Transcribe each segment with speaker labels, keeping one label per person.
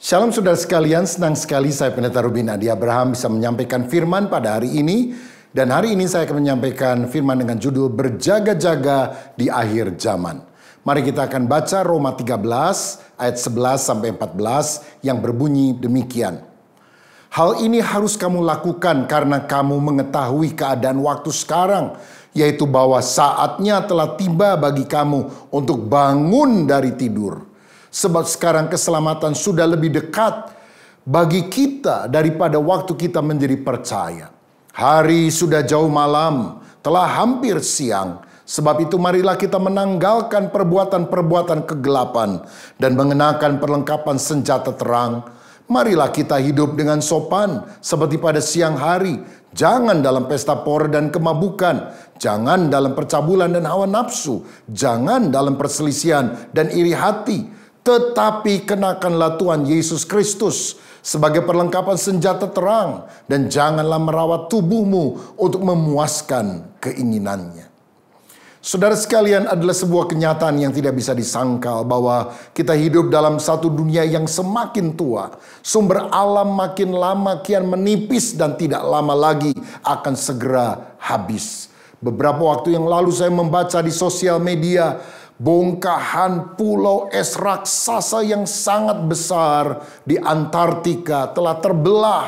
Speaker 1: Shalom saudara sekalian, senang sekali saya Pendeta Ruben Adi Abraham bisa menyampaikan firman pada hari ini. Dan hari ini saya akan menyampaikan firman dengan judul Berjaga-jaga di akhir zaman. Mari kita akan baca Roma 13 ayat 11 sampai 14 yang berbunyi demikian. Hal ini harus kamu lakukan karena kamu mengetahui keadaan waktu sekarang, yaitu bahwa saatnya telah tiba bagi kamu untuk bangun dari tidur. Sebab sekarang keselamatan sudah lebih dekat bagi kita daripada waktu kita menjadi percaya. Hari sudah jauh malam, telah hampir siang. Sebab itu marilah kita menanggalkan perbuatan-perbuatan kegelapan dan mengenakan perlengkapan senjata terang. Marilah kita hidup dengan sopan seperti pada siang hari. Jangan dalam pesta pora dan kemabukan. Jangan dalam percabulan dan hawa nafsu. Jangan dalam perselisihan dan iri hati. Tetapi kenakanlah Tuhan Yesus Kristus sebagai perlengkapan senjata terang. Dan janganlah merawat tubuhmu untuk memuaskan keinginannya. Saudara sekalian, adalah sebuah kenyataan yang tidak bisa disangkal bahwa kita hidup dalam satu dunia yang semakin tua. Sumber alam makin lama kian menipis dan tidak lama lagi akan segera habis. Beberapa waktu yang lalu saya membaca di sosial media bongkahan pulau es raksasa yang sangat besar di Antartika telah terbelah.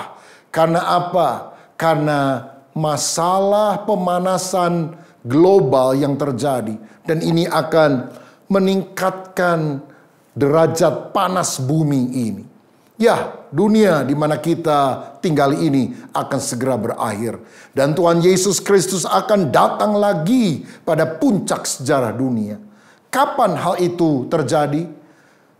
Speaker 1: Karena apa? Karena masalah pemanasan global yang terjadi. Dan ini akan meningkatkan derajat panas bumi ini. Ya, dunia di mana kita tinggal ini akan segera berakhir. Dan Tuhan Yesus Kristus akan datang lagi pada puncak sejarah dunia. Kapan hal itu terjadi?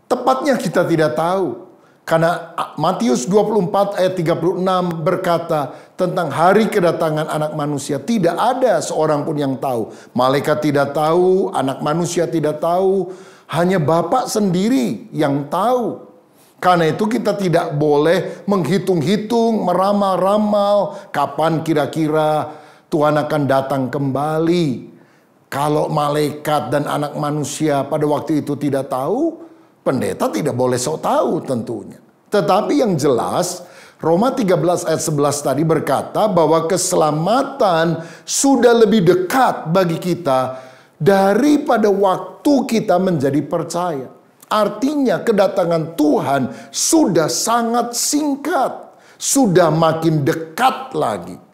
Speaker 1: Tepatnya kita tidak tahu. Karena Matius 24 ayat 36 berkata tentang hari kedatangan anak manusia. Tidak ada seorang pun yang tahu. Malaikat tidak tahu, anak manusia tidak tahu. Hanya Bapa sendiri yang tahu. Karena itu kita tidak boleh menghitung-hitung, meramal-ramal kapan kira-kira Tuhan akan datang kembali. Kalau malaikat dan anak manusia pada waktu itu tidak tahu, pendeta tidak boleh sok tahu tentunya. Tetapi yang jelas, Roma 13 ayat 11 tadi berkata bahwa keselamatan sudah lebih dekat bagi kita daripada waktu kita menjadi percaya. Artinya kedatangan Tuhan sudah sangat singkat, sudah makin dekat lagi.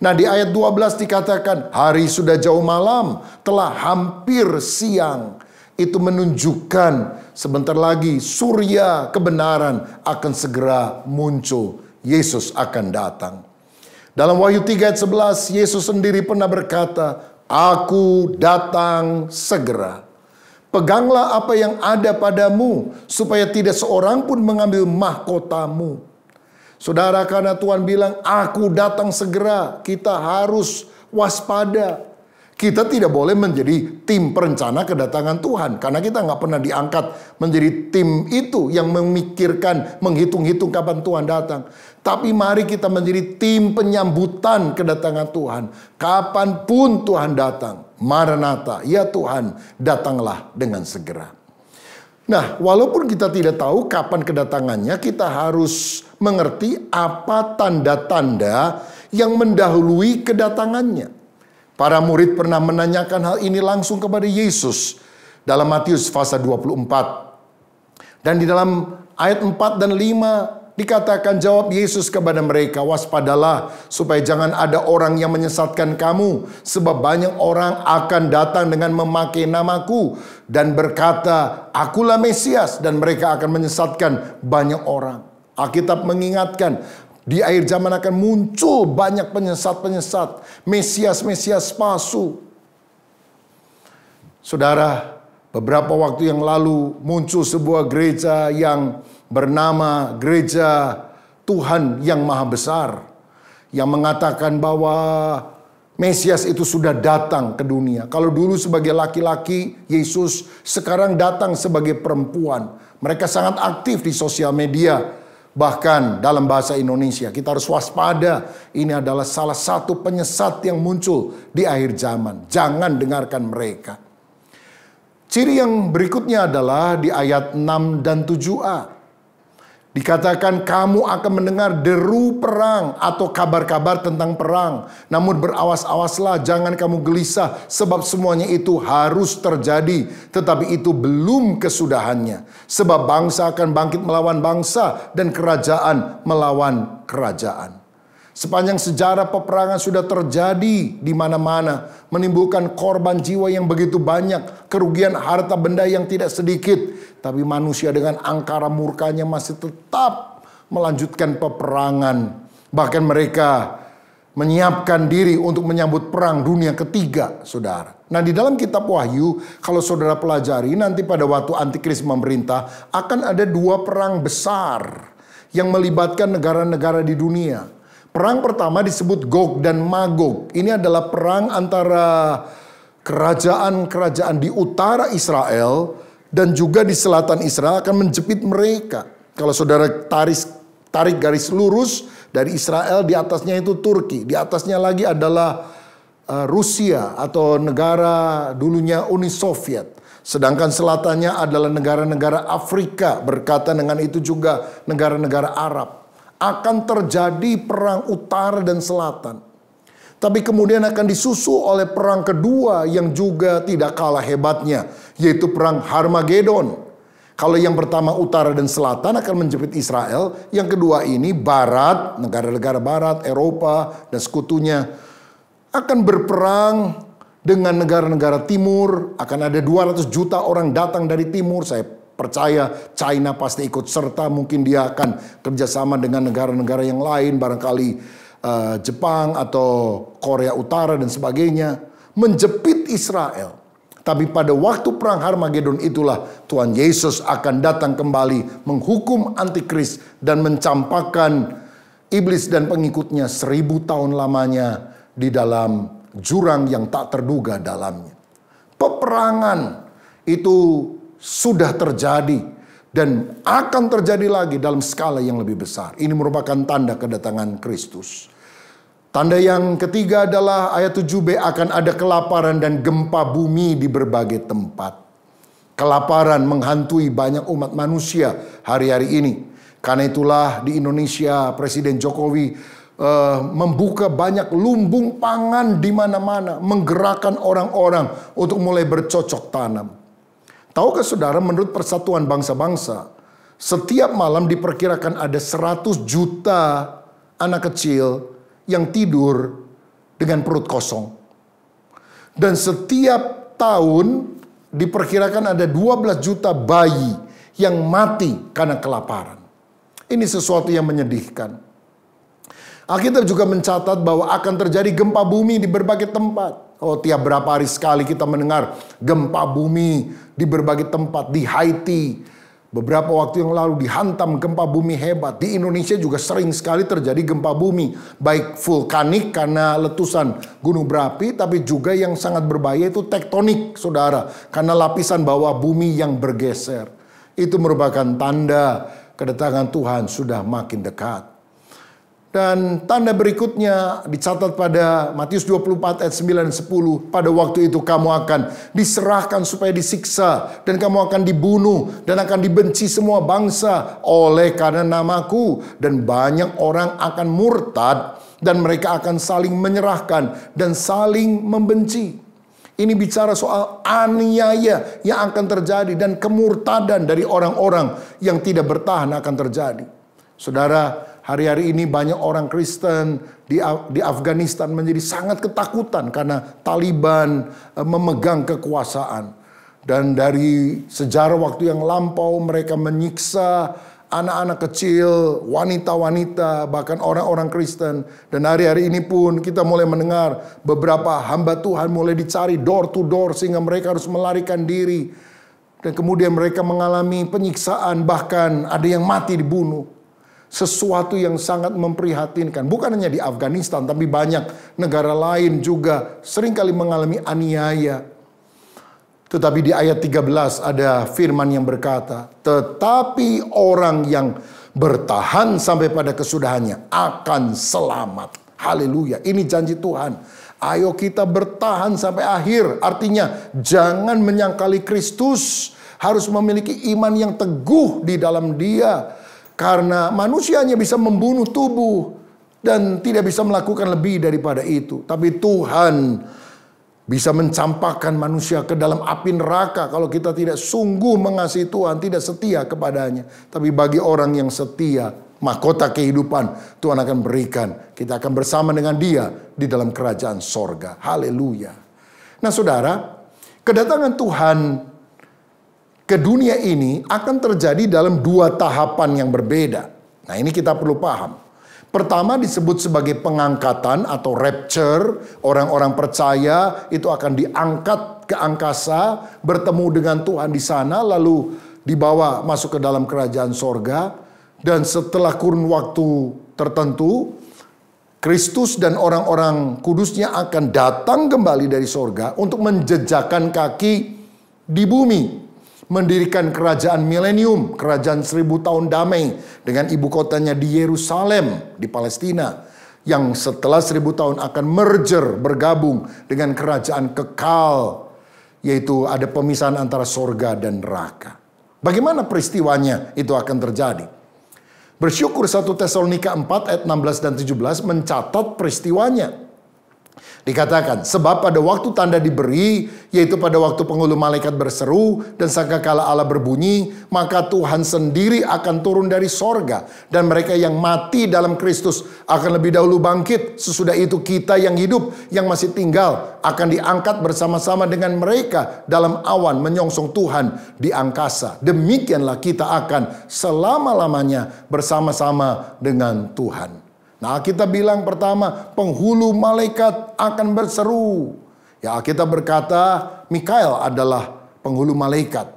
Speaker 1: Nah, di ayat 12 dikatakan hari sudah jauh malam, telah hampir siang. Itu menunjukkan sebentar lagi surya kebenaran akan segera muncul. Yesus akan datang. Dalam Wahyu 3 ayat 11, Yesus sendiri pernah berkata, "Aku datang segera. Peganglah apa yang ada padamu, supaya tidak seorang pun mengambil mahkotamu." Saudara, karena Tuhan bilang, "Aku datang segera," kita harus waspada. Kita tidak boleh menjadi tim perencana kedatangan Tuhan. Karena kita nggak pernah diangkat menjadi tim itu yang memikirkan, menghitung-hitung kapan Tuhan datang. Tapi mari kita menjadi tim penyambutan kedatangan Tuhan. Kapanpun Tuhan datang, Maranatha, ya Tuhan, datanglah dengan segera. Nah, walaupun kita tidak tahu kapan kedatangannya, kita harus mengerti apa tanda-tanda yang mendahului kedatangannya. Para murid pernah menanyakan hal ini langsung kepada Yesus dalam Matius pasal 24. Dan di dalam ayat 4 dan 5 dikatakan, jawab Yesus kepada mereka, "Waspadalah supaya jangan ada orang yang menyesatkan kamu, sebab banyak orang akan datang dengan memakai namaku dan berkata, 'Akulah Mesias,' dan mereka akan menyesatkan banyak orang." Alkitab mengingatkan, di akhir zaman akan muncul banyak penyesat-penyesat, Mesias-Mesias palsu. Saudara, beberapa waktu yang lalu muncul sebuah gereja yang bernama Gereja Tuhan yang Maha Besar, yang mengatakan bahwa Mesias itu sudah datang ke dunia. Kalau dulu sebagai laki-laki Yesus, sekarang datang sebagai perempuan. Mereka sangat aktif di sosial media. Bahkan dalam bahasa Indonesia, kita harus waspada. Ini adalah salah satu penyesat yang muncul di akhir zaman. Jangan dengarkan mereka. Ciri yang berikutnya adalah di ayat 6 dan 7a. Dikatakan kamu akan mendengar deru perang atau kabar-kabar tentang perang. Namun berawas-awaslah, jangan kamu gelisah, sebab semuanya itu harus terjadi. Tetapi itu belum kesudahannya. Sebab bangsa akan bangkit melawan bangsa dan kerajaan melawan kerajaan. Sepanjang sejarah peperangan sudah terjadi di mana-mana, menimbulkan korban jiwa yang begitu banyak, kerugian harta benda yang tidak sedikit. Tapi manusia dengan angkara murkanya masih tetap melanjutkan peperangan. Bahkan mereka menyiapkan diri untuk menyambut perang dunia ketiga, saudara. Nah, di dalam kitab Wahyu, kalau saudara pelajari, nanti pada waktu Antikris memerintah, akan ada 2 perang besar yang melibatkan negara-negara di dunia. Perang pertama disebut Gog dan Magog. Ini adalah perang antara kerajaan-kerajaan di utara Israel dan juga di selatan Israel akan menjepit mereka. Kalau saudara tarik garis lurus dari Israel, di atasnya itu Turki. Di atasnya lagi adalah Rusia atau negara dulunya Uni Soviet. Sedangkan selatannya adalah negara-negara Afrika. Berkaitan dengan itu juga negara-negara Arab. Akan terjadi perang utara dan selatan. Tapi kemudian akan disusul oleh perang kedua yang juga tidak kalah hebatnya, yaitu perang Harmagedon. Kalau yang pertama utara dan selatan akan menjepit Israel, yang kedua ini barat, negara-negara barat, Eropa dan sekutunya akan berperang dengan negara-negara timur. Akan ada 200 juta orang datang dari timur. Saya percaya China pasti ikut serta, mungkin dia akan kerjasama dengan negara-negara yang lain, barangkali Jepang atau Korea Utara dan sebagainya, menjepit Israel. Tapi pada waktu perang Harmagedon itulah Tuhan Yesus akan datang kembali, menghukum antikris dan mencampakkan iblis dan pengikutnya 1000 tahun lamanya di dalam jurang yang tak terduga dalamnya. Peperangan itu sudah terjadi dan akan terjadi lagi dalam skala yang lebih besar. Ini merupakan tanda kedatangan Kristus. Tanda yang ketiga adalah ayat 7b, akan ada kelaparan dan gempa bumi di berbagai tempat. Kelaparan menghantui banyak umat manusia hari-hari ini. Karena itulah di Indonesia Presiden Jokowi membuka banyak lumbung pangan di mana-mana, menggerakkan orang-orang untuk mulai bercocok tanam. Tahukah saudara, menurut Persatuan Bangsa-Bangsa, setiap malam diperkirakan ada 100 juta anak kecil yang tidur dengan perut kosong. Dan setiap tahun diperkirakan ada 12 juta bayi yang mati karena kelaparan. Ini sesuatu yang menyedihkan. Alkitab juga mencatat bahwa akan terjadi gempa bumi di berbagai tempat. Oh, tiap berapa hari sekali kita mendengar gempa bumi di berbagai tempat. Di Haiti, beberapa waktu yang lalu dihantam gempa bumi hebat. Di Indonesia juga sering sekali terjadi gempa bumi. Baik vulkanik karena letusan gunung berapi, tapi juga yang sangat berbahaya itu tektonik, saudara. Karena lapisan bawah bumi yang bergeser. Itu merupakan tanda kedatangan Tuhan sudah makin dekat. Dan tanda berikutnya dicatat pada Matius 24 ayat 9 dan 10. Pada waktu itu kamu akan diserahkan supaya disiksa. Dan kamu akan dibunuh dan akan dibenci semua bangsa oleh karena namaku. Dan banyak orang akan murtad dan mereka akan saling menyerahkan dan saling membenci. Ini bicara soal aniaya yang akan terjadi dan kemurtadan dari orang-orang yang tidak bertahan akan terjadi. Saudara, hari-hari ini banyak orang Kristen di Afghanistan menjadi sangat ketakutan karena Taliban memegang kekuasaan. Dan dari sejarah waktu yang lampau mereka menyiksa anak-anak kecil, wanita-wanita, bahkan orang-orang Kristen. Dan hari-hari ini pun kita mulai mendengar beberapa hamba Tuhan mulai dicari door to door sehingga mereka harus melarikan diri. Dan kemudian mereka mengalami penyiksaan, bahkan ada yang mati dibunuh. Sesuatu yang sangat memprihatinkan. Bukan hanya di Afghanistan, tapi banyak negara lain juga seringkali mengalami aniaya. Tetapi di ayat 13 ada firman yang berkata, tetapi orang yang bertahan sampai pada kesudahannya akan selamat. Haleluya, ini janji Tuhan. Ayo kita bertahan sampai akhir. Artinya jangan menyangkali Kristus. Harus memiliki iman yang teguh di dalam Dia. Karena manusia hanya bisa membunuh tubuh dan tidak bisa melakukan lebih daripada itu. Tapi Tuhan bisa mencampakkan manusia ke dalam api neraka kalau kita tidak sungguh mengasihi Tuhan, tidak setia kepadanya. Tapi bagi orang yang setia, mahkota kehidupan Tuhan akan berikan. Kita akan bersama dengan Dia di dalam kerajaan sorga. Haleluya. Nah saudara, kedatangan Tuhan ke dunia ini akan terjadi dalam dua tahapan yang berbeda. Nah ini kita perlu paham. Pertama disebut sebagai pengangkatan atau rapture. Orang-orang percaya itu akan diangkat ke angkasa, bertemu dengan Tuhan di sana, lalu dibawa masuk ke dalam kerajaan sorga. Dan setelah kurun waktu tertentu, Kristus dan orang-orang kudusnya akan datang kembali dari sorga untuk menjejakkan kaki di bumi. Mendirikan kerajaan milenium, kerajaan 1000 tahun damai dengan ibu kotanya di Yerusalem di Palestina, yang setelah 1000 tahun akan merger, bergabung dengan kerajaan kekal, yaitu ada pemisahan antara sorga dan neraka. Bagaimana peristiwanya itu akan terjadi? Bersyukur 1 Tesalonika 4 ayat 16 dan 17 mencatat peristiwanya. Dikatakan, sebab pada waktu tanda diberi, yaitu pada waktu penghulu malaikat berseru dan sangkakala Allah berbunyi, maka Tuhan sendiri akan turun dari sorga, dan mereka yang mati dalam Kristus akan lebih dahulu bangkit. Sesudah itu kita yang hidup, yang masih tinggal, akan diangkat bersama-sama dengan mereka dalam awan menyongsong Tuhan di angkasa. Demikianlah kita akan selama-lamanya bersama-sama dengan Tuhan. Nah, kita bilang pertama, penghulu malaikat akan berseru. Ya, kita berkata, Mikael adalah penghulu malaikat.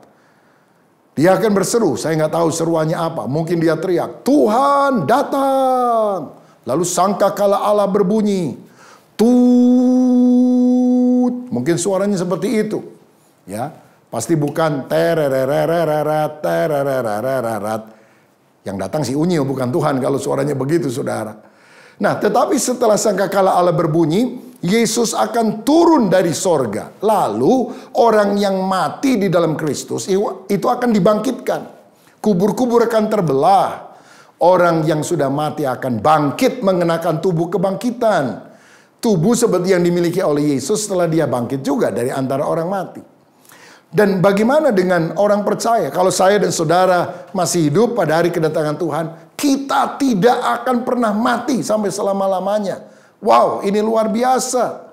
Speaker 1: Dia akan berseru, saya nggak tahu seruannya apa. Mungkin dia teriak, Tuhan datang. Lalu sangkakala Allah berbunyi, tut. Mungkin suaranya seperti itu. Ya, pasti bukan terererereret, terererereret. Yang datang si Unyil, bukan Tuhan kalau suaranya begitu, saudara. Nah, tetapi setelah sangkakala Allah berbunyi, Yesus akan turun dari sorga. Lalu orang yang mati di dalam Kristus itu akan dibangkitkan. Kubur-kubur akan terbelah. Orang yang sudah mati akan bangkit mengenakan tubuh kebangkitan. Tubuh seperti yang dimiliki oleh Yesus setelah dia bangkit juga dari antara orang mati. Dan bagaimana dengan orang percaya? Kalau saya dan saudara masih hidup pada hari kedatangan Tuhan, kita tidak akan pernah mati sampai selama-lamanya. Wow, ini luar biasa.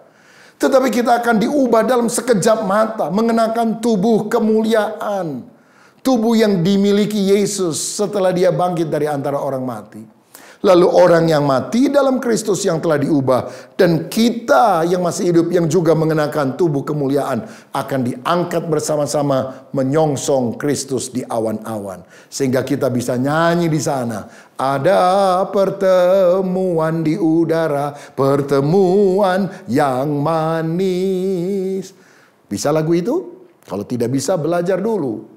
Speaker 1: Tetapi kita akan diubah dalam sekejap mata, mengenakan tubuh kemuliaan. Tubuh yang dimiliki Yesus setelah dia bangkit dari antara orang mati. Lalu orang yang mati dalam Kristus yang telah diubah, dan kita yang masih hidup yang juga mengenakan tubuh kemuliaan akan diangkat bersama-sama menyongsong Kristus di awan-awan. Sehingga kita bisa nyanyi di sana. Ada pertemuan di udara, pertemuan yang manis. Bisa lagu itu? Kalau tidak bisa, belajar dulu.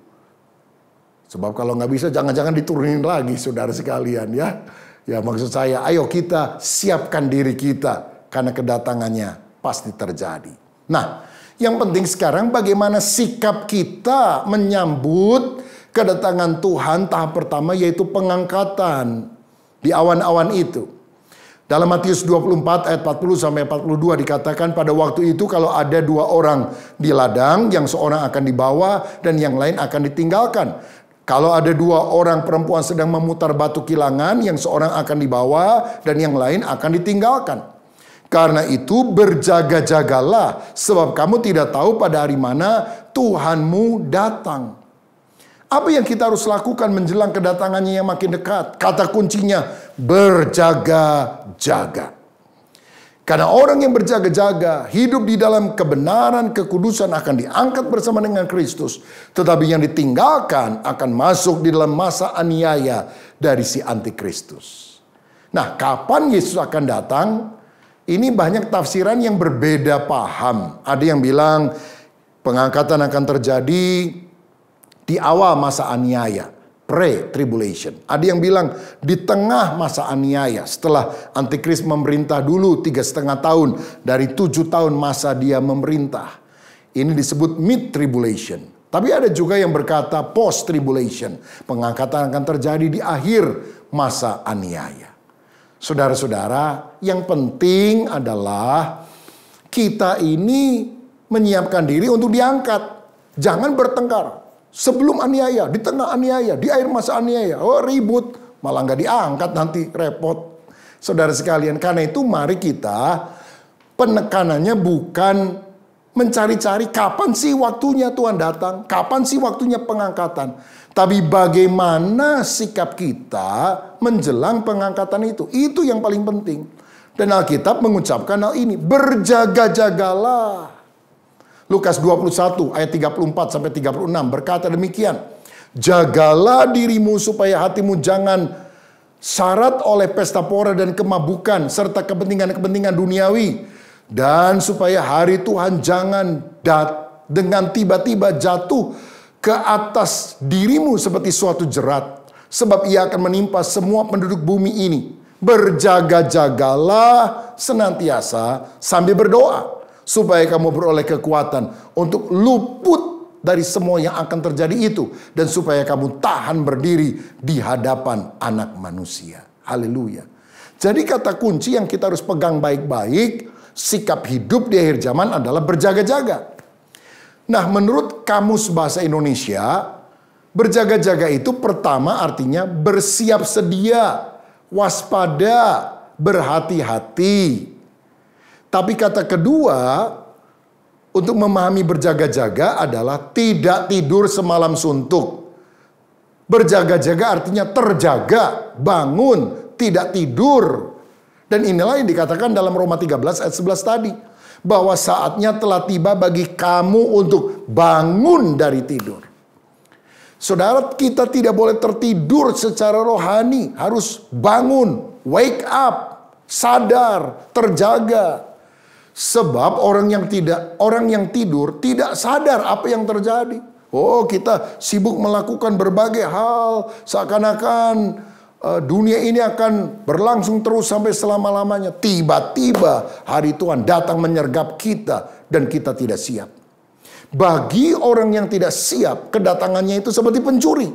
Speaker 1: Sebab kalau nggak bisa, jangan-jangan diturunin lagi, saudara sekalian ya. Ya, maksud saya, ayo kita siapkan diri kita karena kedatangannya pasti terjadi. Nah, yang penting sekarang bagaimana sikap kita menyambut kedatangan Tuhan tahap pertama, yaitu pengangkatan di awan-awan itu. Dalam Matius 24 ayat 40-42 dikatakan, pada waktu itu kalau ada 2 orang di ladang, yang seorang akan dibawa dan yang lain akan ditinggalkan. Kalau ada 2 orang perempuan sedang memutar batu kilangan, yang seorang akan dibawa dan yang lain akan ditinggalkan. Karena itu berjaga-jagalah, sebab kamu tidak tahu pada hari mana Tuhanmu datang. Apa yang kita harus lakukan menjelang kedatangannya yang makin dekat? Kata kuncinya, berjaga-jaga. Karena orang yang berjaga-jaga, hidup di dalam kebenaran, kekudusan akan diangkat bersama dengan Kristus. Tetapi yang ditinggalkan akan masuk di dalam masa aniaya dari si antikristus. Nah, kapan Yesus akan datang? Ini banyak tafsiran yang berbeda paham. Ada yang bilang pengangkatan akan terjadi di awal masa aniaya. Pre-tribulation. Ada yang bilang di tengah masa aniaya, setelah antikris memerintah dulu 3,5 tahun dari 7 tahun masa dia memerintah. Ini disebut mid-tribulation. Tapi ada juga yang berkata post tribulation. Pengangkatan akan terjadi di akhir masa aniaya. Saudara-saudara, yang penting adalah kita ini menyiapkan diri untuk diangkat. Jangan bertengkar sebelum aniaya, di tengah aniaya, di akhir masa aniaya. Oh ribut, malah nggak diangkat nanti repot. Saudara sekalian, karena itu mari kita penekanannya bukan mencari-cari kapan sih waktunya Tuhan datang, kapan sih waktunya pengangkatan. Tapi bagaimana sikap kita menjelang pengangkatan itu. Itu yang paling penting. Dan Alkitab mengucapkan hal ini. Berjaga-jagalah. Lukas 21 ayat 34 sampai 36 berkata demikian. Jagalah dirimu supaya hatimu jangan syarat oleh pesta pora dan kemabukan serta kepentingan-kepentingan duniawi. Dan supaya hari Tuhan jangan dengan tiba-tiba jatuh ke atas dirimu seperti suatu jerat. Sebab ia akan menimpa semua penduduk bumi ini. Berjaga-jagalah senantiasa sambil berdoa. Supaya kamu beroleh kekuatan untuk luput dari semua yang akan terjadi itu. Dan supaya kamu tahan berdiri di hadapan anak manusia. Haleluya. Jadi kata kunci yang kita harus pegang baik-baik. Sikap hidup di akhir zaman adalah berjaga-jaga. Nah, menurut Kamus Bahasa Indonesia, berjaga-jaga itu pertama artinya bersiap sedia, waspada, berhati-hati. Tapi kata kedua, untuk memahami berjaga-jaga adalah tidak tidur semalam suntuk. Berjaga-jaga artinya terjaga, bangun, tidak tidur. Dan inilah yang dikatakan dalam Roma 13 ayat 11 tadi. Bahwa saatnya telah tiba bagi kamu untuk bangun dari tidur. Saudara, kita tidak boleh tertidur secara rohani. Harus bangun, wake up, sadar, terjaga. Sebab orang yang tidur tidak sadar apa yang terjadi. Oh, kita sibuk melakukan berbagai hal. Seakan-akan dunia ini akan berlangsung terus sampai selama-lamanya. Tiba-tiba hari Tuhan datang menyergap kita dan kita tidak siap. Bagi orang yang tidak siap, kedatangannya itu seperti pencuri.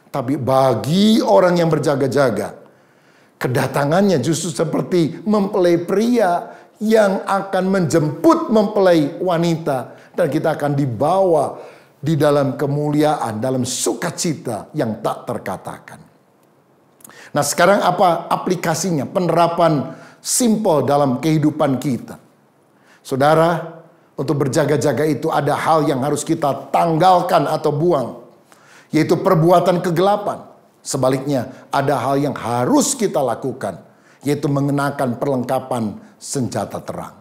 Speaker 1: Tapi bagi orang yang berjaga-jaga, kedatangannya justru seperti mempelai pria yang akan menjemput mempelai wanita. Dan kita akan dibawa di dalam kemuliaan, dalam sukacita yang tak terkatakan. Nah, sekarang apa aplikasinya, penerapan simpel dalam kehidupan kita? Saudara, untuk berjaga-jaga itu ada hal yang harus kita tanggalkan atau buang, yaitu perbuatan kegelapan. Sebaliknya, ada hal yang harus kita lakukan, yaitu mengenakan perlengkapan senjata terang.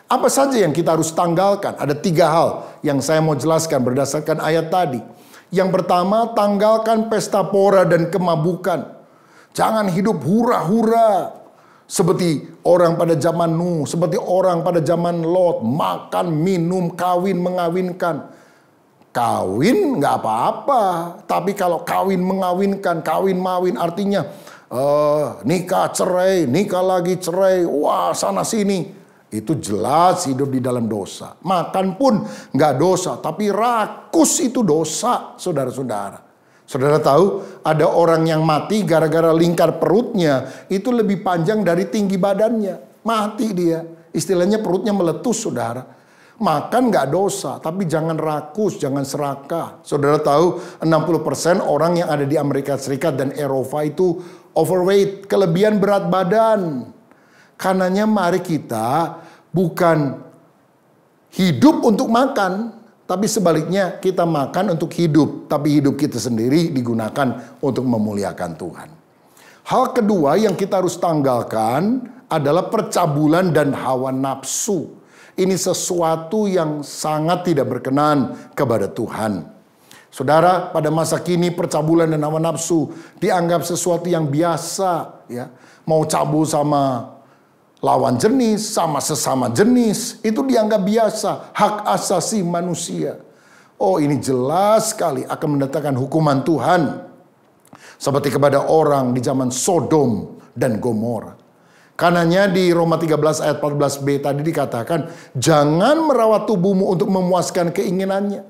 Speaker 1: Apa saja yang kita harus tanggalkan? Ada 3 hal yang saya mau jelaskan berdasarkan ayat tadi. Yang pertama, tanggalkan pesta pora dan kemabukan. Jangan hidup hura-hura seperti orang pada zaman Nuh, seperti orang pada zaman Lot, makan, minum, kawin, mengawinkan. Kawin nggak apa-apa, tapi kalau kawin mengawinkan, kawin mawin artinya nikah cerai, nikah lagi cerai, wah sana sini. Itu jelas hidup di dalam dosa. Makan pun nggak dosa, tapi rakus itu dosa, saudara-saudara. Saudara tahu ada orang yang mati gara-gara lingkar perutnya itu lebih panjang dari tinggi badannya. Mati dia. Istilahnya perutnya meletus, saudara. Makan nggak dosa, tapi jangan rakus, jangan serakah. Saudara tahu 60% orang yang ada di Amerika Serikat dan Eropa itu overweight, kelebihan berat badan. Karenanya mari kita bukan hidup untuk makan, tapi sebaliknya kita makan untuk hidup. Tapi hidup kita sendiri digunakan untuk memuliakan Tuhan. Hal kedua yang kita harus tanggalkan adalah percabulan dan hawa nafsu. Ini sesuatu yang sangat tidak berkenan kepada Tuhan. Saudara, pada masa kini percabulan dan hawa nafsu dianggap sesuatu yang biasa. Ya, mau cabul sama lawan jenis, sama sesama jenis, itu dianggap biasa, hak asasi manusia. Oh, ini jelas sekali akan mendatangkan hukuman Tuhan. Seperti kepada orang di zaman Sodom dan Gomora. Karenanya di Roma 13 ayat 14b tadi dikatakan, jangan merawat tubuhmu untuk memuaskan keinginannya.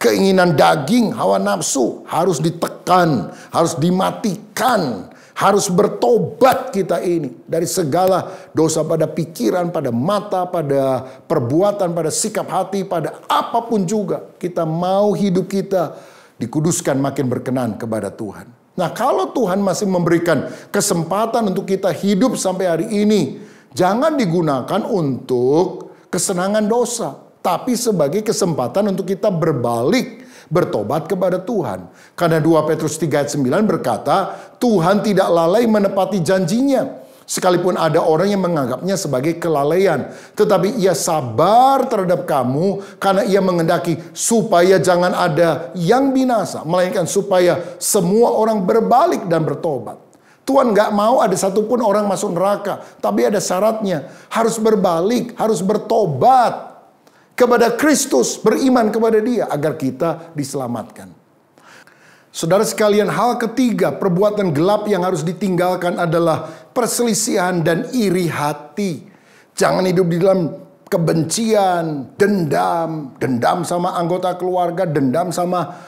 Speaker 1: Keinginan daging, hawa nafsu harus ditekan, harus dimatikan, harus bertobat kita ini dari segala dosa pada pikiran, pada mata, pada perbuatan, pada sikap hati, pada apapun juga. Kita mau hidup kita dikuduskan makin berkenan kepada Tuhan. Nah, kalau Tuhan masih memberikan kesempatan untuk kita hidup sampai hari ini, jangan digunakan untuk kesenangan dosa, tapi sebagai kesempatan untuk kita berbalik, bertobat kepada Tuhan. Karena 2 Petrus 3 ayat 9 berkata, Tuhan tidak lalai menepati janjinya. Sekalipun ada orang yang menganggapnya sebagai kelalaian, tetapi ia sabar terhadap kamu karena ia mengendaki supaya jangan ada yang binasa, melainkan supaya semua orang berbalik dan bertobat. Tuhan gak mau ada satupun orang masuk neraka, tapi ada syaratnya. Harus berbalik, harus bertobat kepada Kristus, beriman kepada Dia agar kita diselamatkan. Saudara sekalian, hal ketiga perbuatan gelap yang harus ditinggalkan adalah perselisihan dan iri hati. Jangan hidup di dalam kebencian, dendam sama anggota keluarga, dendam sama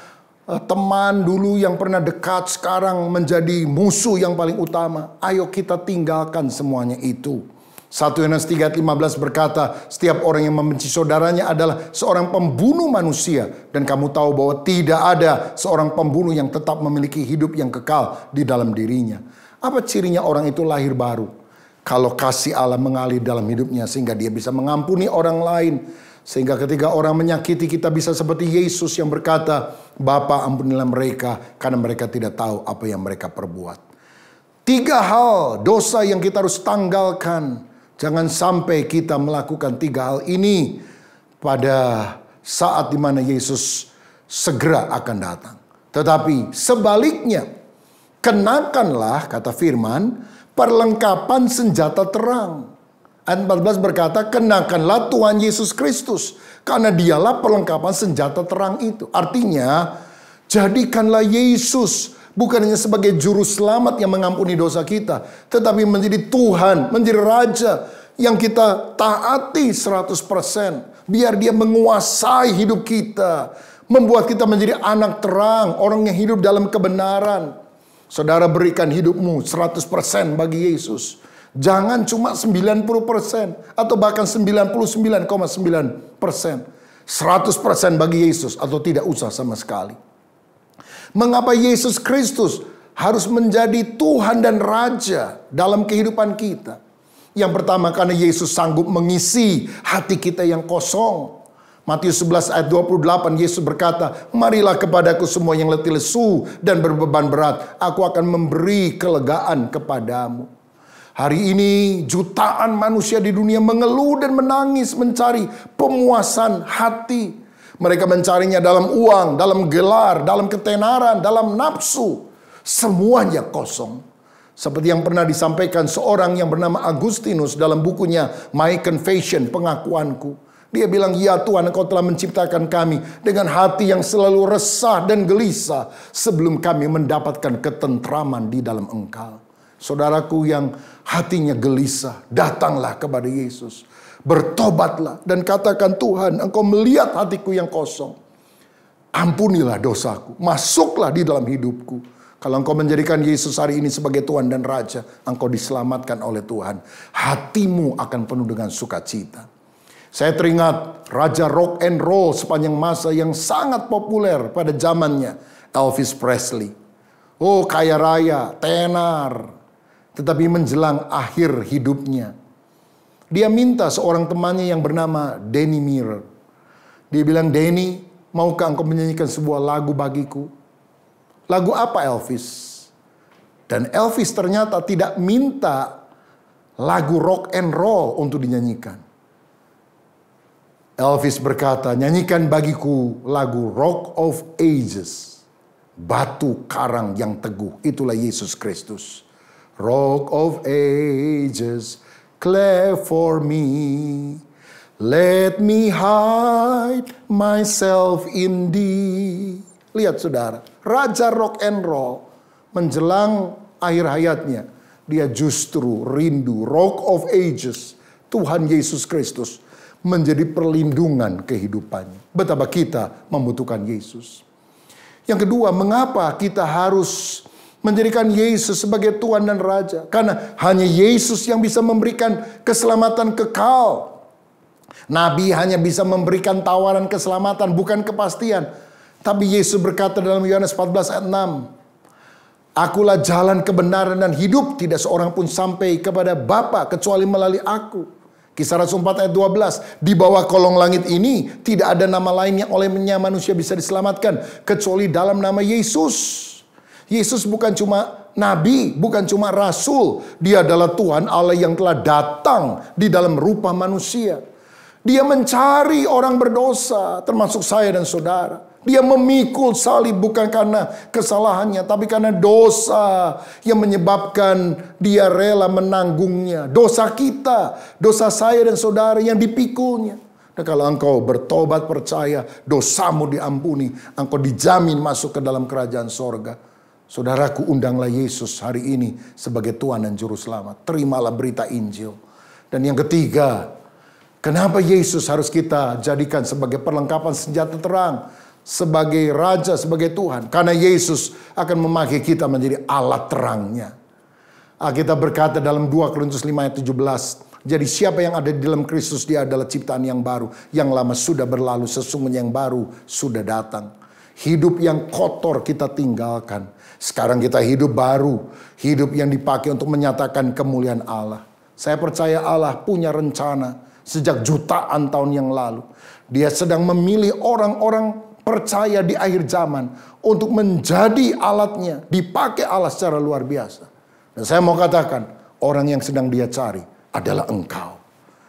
Speaker 1: teman dulu yang pernah dekat, sekarang menjadi musuh yang paling utama. Ayo kita tinggalkan semuanya itu. 1 Yohanes 3:15 berkata, setiap orang yang membenci saudaranya adalah seorang pembunuh manusia. Dan kamu tahu bahwa tidak ada seorang pembunuh yang tetap memiliki hidup yang kekal di dalam dirinya. Apa cirinya orang itu lahir baru? Kalau kasih Allah mengalir dalam hidupnya sehingga dia bisa mengampuni orang lain. Sehingga ketika orang menyakiti kita bisa seperti Yesus yang berkata, Bapa ampunilah mereka karena mereka tidak tahu apa yang mereka perbuat. 3 hal dosa yang kita harus tanggalkan. Jangan sampai kita melakukan 3 hal ini pada saat dimana Yesus segera akan datang. Tetapi sebaliknya, kenakanlah, kata firman, perlengkapan senjata terang. Ayat 14 berkata, kenakanlah Tuhan Yesus Kristus, karena dialah perlengkapan senjata terang itu. Artinya, jadikanlah Yesus bukan hanya sebagai juru selamat yang mengampuni dosa kita, tetapi menjadi Tuhan, menjadi Raja yang kita taati 100%. Biar Dia menguasai hidup kita, membuat kita menjadi anak terang, orang yang hidup dalam kebenaran. Saudara, berikan hidupmu 100% bagi Yesus. Jangan cuma 90% atau bahkan 99,9%. 100% bagi Yesus atau tidak usah sama sekali. Mengapa Yesus Kristus harus menjadi Tuhan dan Raja dalam kehidupan kita? Yang pertama, karena Yesus sanggup mengisi hati kita yang kosong. Matius 11 ayat 28, Yesus berkata, marilah kepadaku semua yang letih lesu dan berbeban berat, aku akan memberi kelegaan kepadamu. Hari ini jutaan manusia di dunia mengeluh dan menangis mencari pemuasan hati. Mereka mencarinya dalam uang, dalam gelar, dalam ketenaran, dalam nafsu. Semuanya kosong. Seperti yang pernah disampaikan seorang yang bernama Agustinus dalam bukunya My Confession, pengakuanku. Dia bilang, ya Tuhan, Engkau telah menciptakan kami dengan hati yang selalu resah dan gelisah sebelum kami mendapatkan ketentraman di dalam Engkau. Saudaraku yang hatinya gelisah, datanglah kepada Yesus. Bertobatlah dan katakan, Tuhan, Engkau melihat hatiku yang kosong. Ampunilah dosaku, masuklah di dalam hidupku. Kalau engkau menjadikan Yesus hari ini sebagai Tuhan dan Raja, engkau diselamatkan oleh Tuhan. Hatimu akan penuh dengan sukacita. Saya teringat Raja Rock and Roll sepanjang masa yang sangat populer pada zamannya, Elvis Presley. Oh, kaya raya, tenar. Tetapi menjelang akhir hidupnya, dia minta seorang temannya yang bernama Denny Miller. Dia bilang, Denny, maukah engkau menyanyikan sebuah lagu bagiku? Lagu apa, Elvis? Dan Elvis ternyata tidak minta lagu rock and roll untuk dinyanyikan. Elvis berkata, nyanyikan bagiku lagu Rock of Ages. Batu karang yang teguh, itulah Yesus Kristus. Rock of Ages, cleft for me. Let me hide myself in thee. Lihat saudara, Raja Rock and Roll menjelang akhir hayatnya, dia justru rindu Rock of Ages, Tuhan Yesus Kristus, menjadi perlindungan kehidupannya. Betapa kita membutuhkan Yesus. Yang kedua, mengapa kita harus menjadikan Yesus sebagai Tuhan dan Raja? Karena hanya Yesus yang bisa memberikan keselamatan kekal. Nabi hanya bisa memberikan tawaran keselamatan, bukan kepastian. Tapi Yesus berkata dalam Yohanes 14 ayat 6, Akulah jalan kebenaran dan hidup, tidak seorang pun sampai kepada Bapa kecuali melalui aku. Kisah Rasul 4 ayat 12, di bawah kolong langit ini tidak ada nama lain yang olehnya manusia bisa diselamatkan kecuali dalam nama Yesus. Yesus bukan cuma nabi, bukan cuma rasul. Dia adalah Tuhan Allah yang telah datang di dalam rupa manusia. Dia mencari orang berdosa, termasuk saya dan saudara. Dia memikul salib bukan karena kesalahannya, tapi karena dosa yang menyebabkan dia rela menanggungnya. Dosa kita, dosa saya dan saudara yang dipikulnya. Dan kalau engkau bertobat percaya, dosamu diampuni, engkau dijamin masuk ke dalam kerajaan sorga. Saudaraku, undanglah Yesus hari ini sebagai Tuhan dan Juru Selamat. Terimalah berita Injil. Dan yang ketiga, kenapa Yesus harus kita jadikan sebagai perlengkapan senjata terang, sebagai Raja, sebagai Tuhan? Karena Yesus akan memakai kita menjadi alat terangnya. Kita berkata dalam 2 Korintus 5 ayat 17, jadi siapa yang ada di dalam Kristus, dia adalah ciptaan yang baru. Yang lama sudah berlalu, sesungguhnya yang baru sudah datang. Hidup yang kotor kita tinggalkan. Sekarang kita hidup baru, hidup yang dipakai untuk menyatakan kemuliaan Allah. Saya percaya Allah punya rencana sejak jutaan tahun yang lalu. Dia sedang memilih orang-orang percaya di akhir zaman untuk menjadi alatnya, dipakai Allah secara luar biasa. Dan saya mau katakan, orang yang sedang dia cari adalah engkau.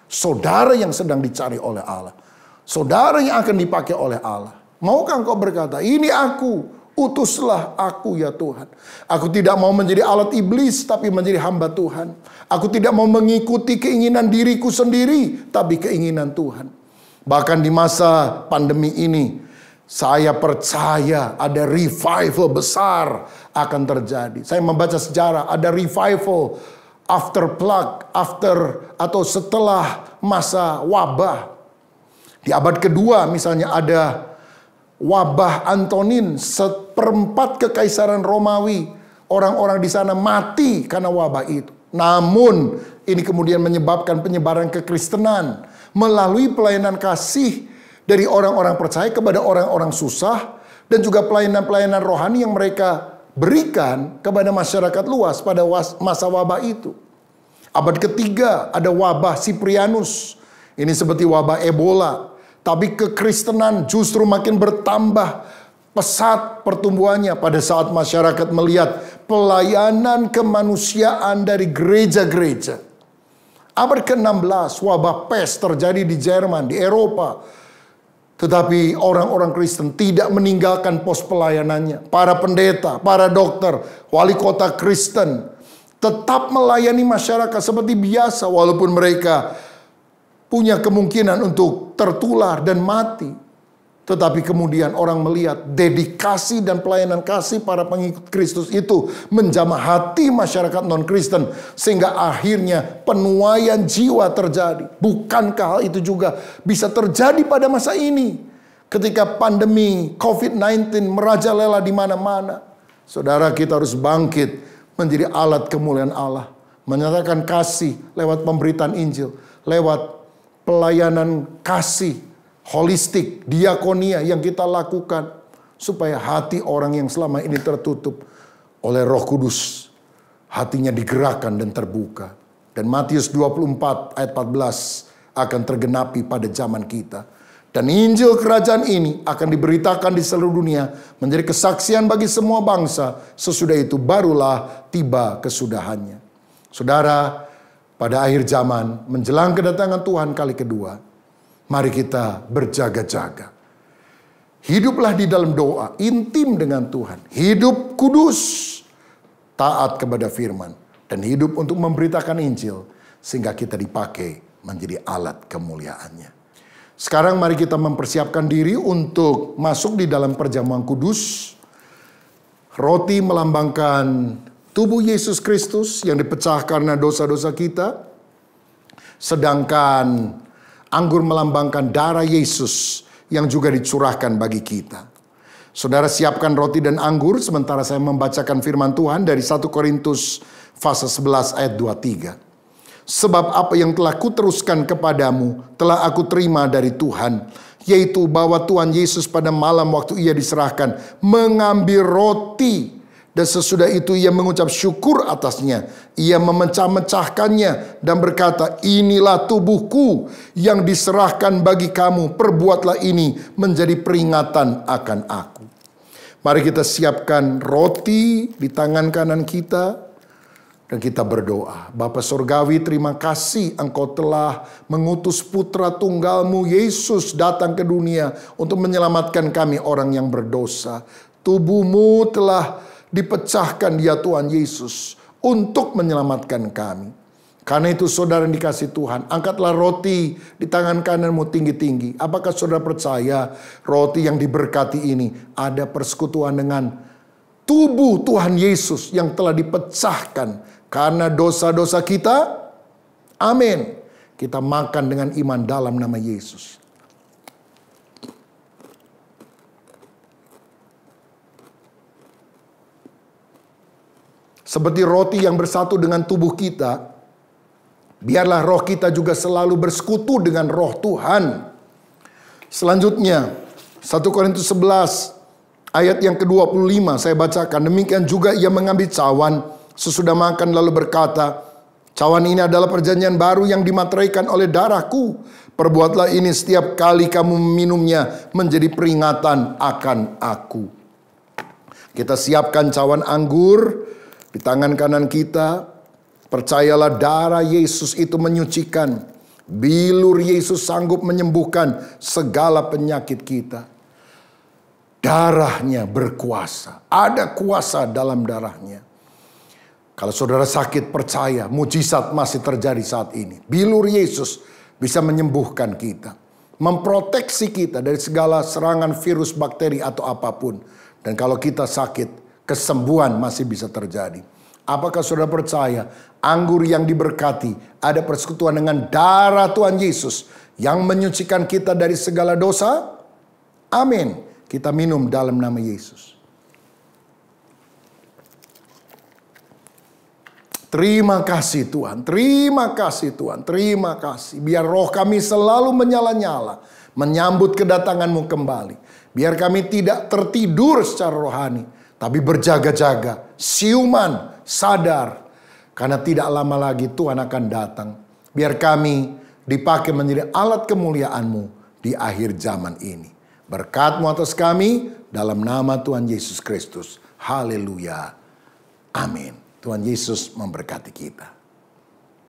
Speaker 1: Saudara yang sedang dicari oleh Allah. Saudara yang akan dipakai oleh Allah. Maukah engkau berkata, ini aku, utuslah aku ya Tuhan. Aku tidak mau menjadi alat iblis, tapi menjadi hamba Tuhan. Aku tidak mau mengikuti keinginan diriku sendiri, tapi keinginan Tuhan. Bahkan di masa pandemi ini, saya percaya ada revival besar akan terjadi. Saya membaca sejarah, ada revival after plague, atau setelah masa wabah. Di abad kedua misalnya ada wabah Antonin, 1/4 kekaisaran Romawi. Orang-orang di sana mati karena wabah itu. Namun ini kemudian menyebabkan penyebaran kekristenan melalui pelayanan kasih dari orang-orang percaya kepada orang-orang susah, dan juga pelayanan-pelayanan rohani yang mereka berikan kepada masyarakat luas pada masa wabah itu. Abad ketiga ada wabah Siprianus. Ini seperti wabah Ebola. Tapi kekristenan justru makin bertambah pesat pertumbuhannya pada saat masyarakat melihat pelayanan kemanusiaan dari gereja-gereja. Abad ke-16 wabah pes terjadi di Jerman, di Eropa. Tetapi orang-orang Kristen tidak meninggalkan pos pelayanannya. Para pendeta, para dokter, wali kota Kristen tetap melayani masyarakat seperti biasa walaupun mereka punya kemungkinan untuk tertular dan mati. Tetapi kemudian orang melihat dedikasi dan pelayanan kasih para pengikut Kristus itu menjamah hati masyarakat non-Kristen. Sehingga akhirnya penuaian jiwa terjadi. Bukankah hal itu juga bisa terjadi pada masa ini? Ketika pandemi COVID-19 merajalela di mana-mana. Saudara, kita harus bangkit menjadi alat kemuliaan Allah. Menyatakan kasih lewat pemberitaan Injil. Lewat pelayanan kasih holistik, diakonia yang kita lakukan, supaya hati orang yang selama ini tertutup oleh Roh Kudus, hatinya digerakkan dan terbuka. Dan Matius 24 ayat 14 akan tergenapi pada zaman kita. Dan Injil kerajaan ini akan diberitakan di seluruh dunia, menjadi kesaksian bagi semua bangsa. Sesudah itu barulah tiba kesudahannya. Saudara, pada akhir zaman, menjelang kedatangan Tuhan kali kedua, mari kita berjaga-jaga. Hiduplah di dalam doa, intim dengan Tuhan. Hidup kudus, taat kepada firman. Dan hidup untuk memberitakan Injil, sehingga kita dipakai menjadi alat kemuliaannya. Sekarang mari kita mempersiapkan diri untuk masuk di dalam perjamuan kudus. Roti melambangkan tubuh Yesus Kristus yang dipecah karena dosa-dosa kita. Sedangkan Anggur melambangkan darah Yesus yang juga dicurahkan bagi kita. Saudara siapkan roti dan anggur sementara saya membacakan firman Tuhan dari 1 Korintus pasal 11 ayat 23. Sebab apa yang telah kuteruskan kepadamu telah aku terima dari Tuhan, yaitu bahwa Tuhan Yesus pada malam waktu ia diserahkan mengambil roti, dan sesudah itu ia mengucap syukur atasnya. Ia memecah-mecahkannya dan berkata, inilah tubuhku yang diserahkan bagi kamu. Perbuatlah ini menjadi peringatan akan aku. Mari kita siapkan roti di tangan kanan kita. Dan kita berdoa. Bapa Surgawi, terima kasih Engkau telah mengutus putra tunggalmu Yesus datang ke dunia untuk menyelamatkan kami orang yang berdosa. Tubuhmu telah dipecahkan ya Tuhan Yesus untuk menyelamatkan kami. Karena itu saudara yang dikasih Tuhan, angkatlah roti di tangan kananmu tinggi-tinggi. Apakah saudara percaya roti yang diberkati ini ada persekutuan dengan tubuh Tuhan Yesus yang telah dipecahkan karena dosa-dosa kita? Amin. Kita makan dengan iman dalam nama Yesus. Seperti roti yang bersatu dengan tubuh kita, biarlah roh kita juga selalu bersekutu dengan roh Tuhan. Selanjutnya, 1 Korintus 11 ayat yang ke-25 saya bacakan. Demikian juga ia mengambil cawan sesudah makan lalu berkata, cawan ini adalah perjanjian baru yang dimateraikan oleh darahku. Perbuatlah ini setiap kali kamu meminumnya menjadi peringatan akan aku. Kita siapkan cawan anggur di tangan kanan kita. Percayalah darah Yesus itu menyucikan. Bilur Yesus sanggup menyembuhkan segala penyakit kita. Darahnya berkuasa. Ada kuasa dalam darahnya. Kalau saudara sakit, percaya mujizat masih terjadi saat ini. Bilur Yesus bisa menyembuhkan kita. Memproteksi kita dari segala serangan virus, bakteri atau apapun. Dan kalau kita sakit, kesembuhan masih bisa terjadi. Apakah saudara percaya anggur yang diberkati ada persekutuan dengan darah Tuhan Yesus yang menyucikan kita dari segala dosa? Amin. Kita minum dalam nama Yesus. Terima kasih Tuhan, terima kasih Tuhan, terima kasih. Biar roh kami selalu menyala-nyala, menyambut kedatangan-Mu kembali. Biar kami tidak tertidur secara rohani, tapi berjaga-jaga, siuman, sadar. Karena tidak lama lagi Tuhan akan datang. Biar kami dipakai menjadi alat kemuliaan-Mu di akhir zaman ini. Berkat-Mu atas kami, dalam nama Tuhan Yesus Kristus. Haleluya. Amin. Tuhan Yesus memberkati kita.